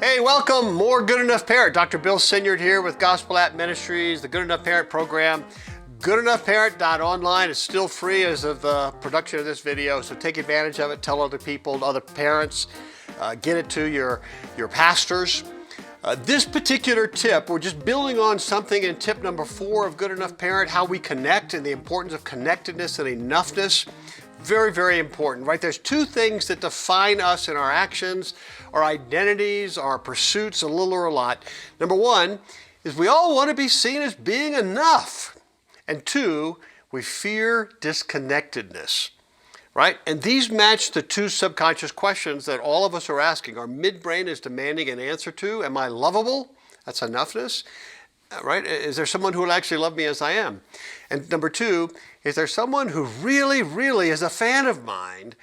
Hey, welcome. More Good Enough Parent. Dr. Bill Sinyard here with Gospel App Ministries, the Good Enough Parent program. GoodEnoughParent.online is still free as of the production of this video, so take advantage of it. Tell other people, other parents, get it to your pastors. This particular tip, we're just building on something in tip number 4 of Good Enough Parent, how we connect and the importance of connectedness and enoughness. Very, very important, right? There's two things that define us in our actions, our identities, our pursuits, a little or a lot. Number one is we all want to be seen as being enough. And two, we fear disconnectedness, right? And these match the two subconscious questions that all of us are asking. Our midbrain is demanding an answer to, am I lovable? That's enoughness, right? Is there someone who will actually love me as I am? And number two, is there someone who really, really is a fan of mine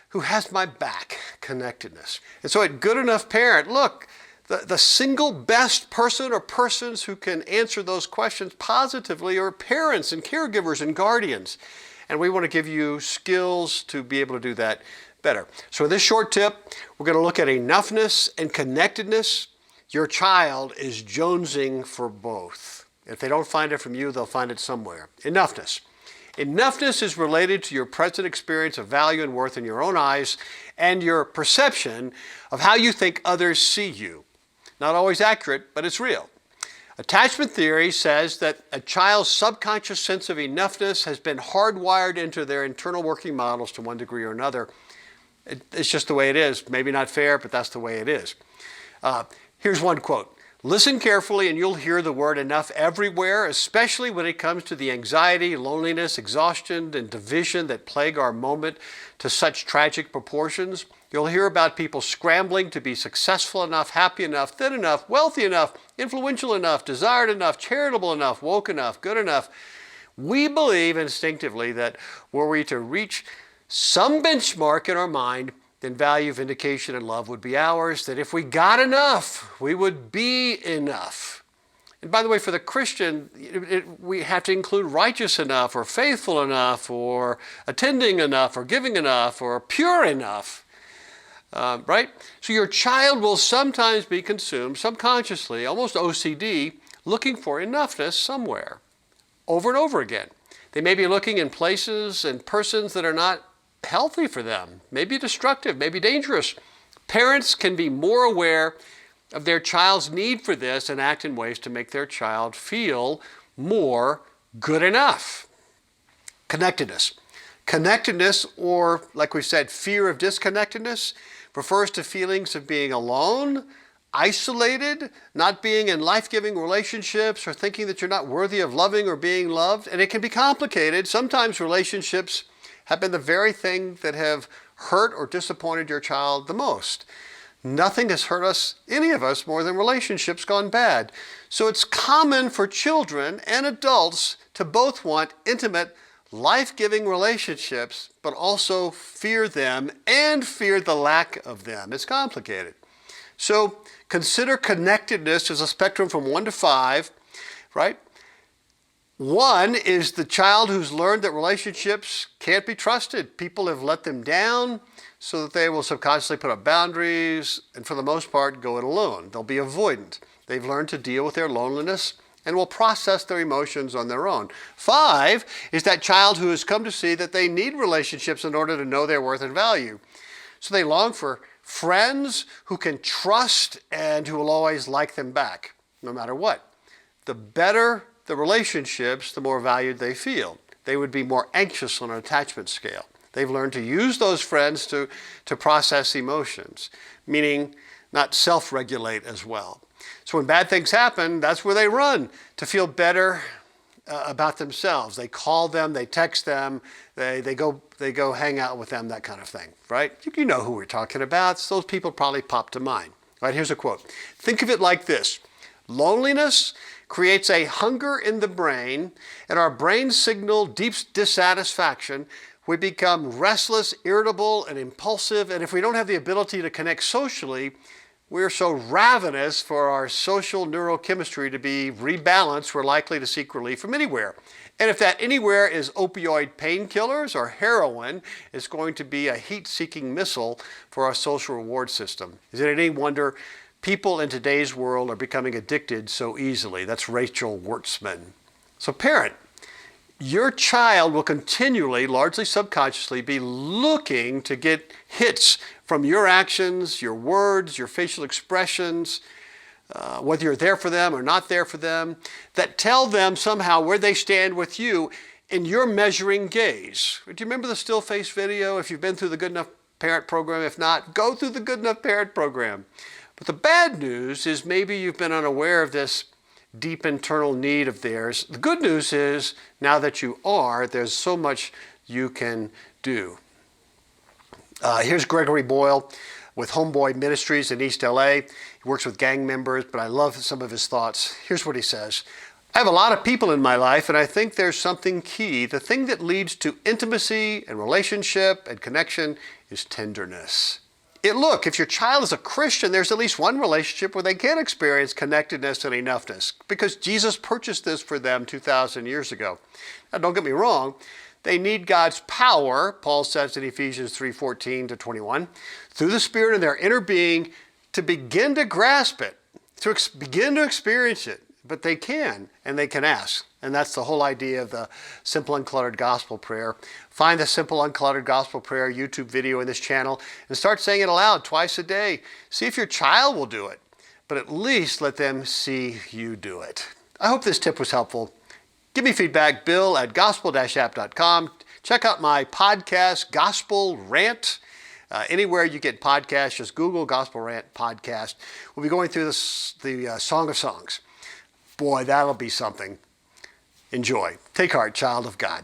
who has my back? Connectedness. And so at Good Enough Parent, look, the single best person or persons who can answer those questions positively are parents and caregivers and guardians. And we want to give you skills to be able to do that better. So in this short tip, we're going to look at enoughness and connectedness. Your child is jonesing for both. If they don't find it from you, they'll find it somewhere. Enoughness. Enoughness is related to your present experience of value and worth in your own eyes and your perception of how you think others see you. Not always accurate, but it's real. Attachment theory says that a child's subconscious sense of enoughness has been hardwired into their internal working models to one degree or another. It's just the way it is. Maybe not fair, but that's the way it is. Here's one quote. Listen carefully and you'll hear the word enough everywhere, especially when it comes to the anxiety, loneliness, exhaustion, and division that plague our moment to such tragic proportions. You'll hear about people scrambling to be successful enough, happy enough, thin enough, wealthy enough, influential enough, desired enough, charitable enough, woke enough, good enough. We believe instinctively that were we to reach some benchmark in our mind, then value, vindication, and love would be ours, that if we got enough, we would be enough. And by the way, for the Christian, we have to include righteous enough, or faithful enough, or attending enough, or giving enough, or pure enough, right? So your child will sometimes be consumed subconsciously, almost OCD, looking for enoughness somewhere, over and over again. They may be looking in places and persons that are not healthy for them, maybe destructive, maybe dangerous. Parents can be more aware of their child's need for this and act in ways to make their child feel more good enough. Connectedness. Connectedness, or like we said, fear of disconnectedness, refers to feelings of being alone, isolated, not being in life-giving relationships, or thinking that you're not worthy of loving or being loved. And it can be complicated. Sometimes relationships have been the very thing that have hurt or disappointed your child the most. Nothing has hurt us, any of us, more than relationships gone bad. So it's common for children and adults to both want intimate, life-giving relationships, but also fear them and fear the lack of them. It's complicated. So consider connectedness as a spectrum from 1 to 5, right? 1 is the child who's learned that relationships can't be trusted. People have let them down, so that they will subconsciously put up boundaries and for the most part go it alone. They'll be avoidant. They've learned to deal with their loneliness and will process their emotions on their own. 5 is that child who has come to see that they need relationships in order to know their worth and value. So they long for friends who can trust and who will always like them back, no matter what. The better the relationships, the more valued they feel. They would be more anxious on an attachment scale. They've learned to use those friends to process emotions, meaning not self-regulate as well. So when bad things happen, that's where they run to feel better about themselves. They call them, they text them, they go hang out with them, that kind of thing, right? You know who we're talking about. So those people probably pop to mind. All right, here's a quote. Think of it like this. Loneliness creates a hunger in the brain, and our brains signal deep dissatisfaction. We become restless, irritable, and impulsive, and if we don't have the ability to connect socially, we're so ravenous for our social neurochemistry to be rebalanced, we're likely to seek relief from anywhere. And if that anywhere is opioid painkillers or heroin, it's going to be a heat-seeking missile for our social reward system. Is it any wonder People in today's world are becoming addicted so easily. That's Rachel Wertzman. So parent, your child will continually, largely subconsciously, be looking to get hits from your actions, your words, your facial expressions, whether you're there for them or not there for them, that tell them somehow where they stand with you in your measuring gaze. Do you remember the still face video? If you've been through the Good Enough Parent program, if not, go through the Good Enough Parent program. But the bad news is maybe you've been unaware of this deep internal need of theirs. The good news is, now that you are, there's so much you can do. Here's Gregory Boyle with Homeboy Ministries in East LA. He works with gang members, but I love some of his thoughts. Here's what he says. I have a lot of people in my life, and I think there's something key. The thing that leads to intimacy and relationship and connection is tenderness. Look, if your child is a Christian, there's at least one relationship where they can experience connectedness and enoughness, because Jesus purchased this for them 2,000 years ago. Now, don't get me wrong. They need God's power, Paul says in Ephesians 3:14-21, through the Spirit in their inner being to begin to grasp it, to begin to experience it. But they can, and they can ask. And that's the whole idea of the Simple Uncluttered Gospel Prayer. Find the Simple Uncluttered Gospel Prayer YouTube video in this channel and start saying it aloud twice a day. See if your child will do it, but at least let them see you do it. I hope this tip was helpful. Give me feedback, bill@gospel-app.com. Check out my podcast, Gospel Rant. Anywhere you get podcasts, just Google Gospel Rant Podcast. We'll be going through the Song of Songs. Boy, that'll be something. Enjoy. Take heart, child of God.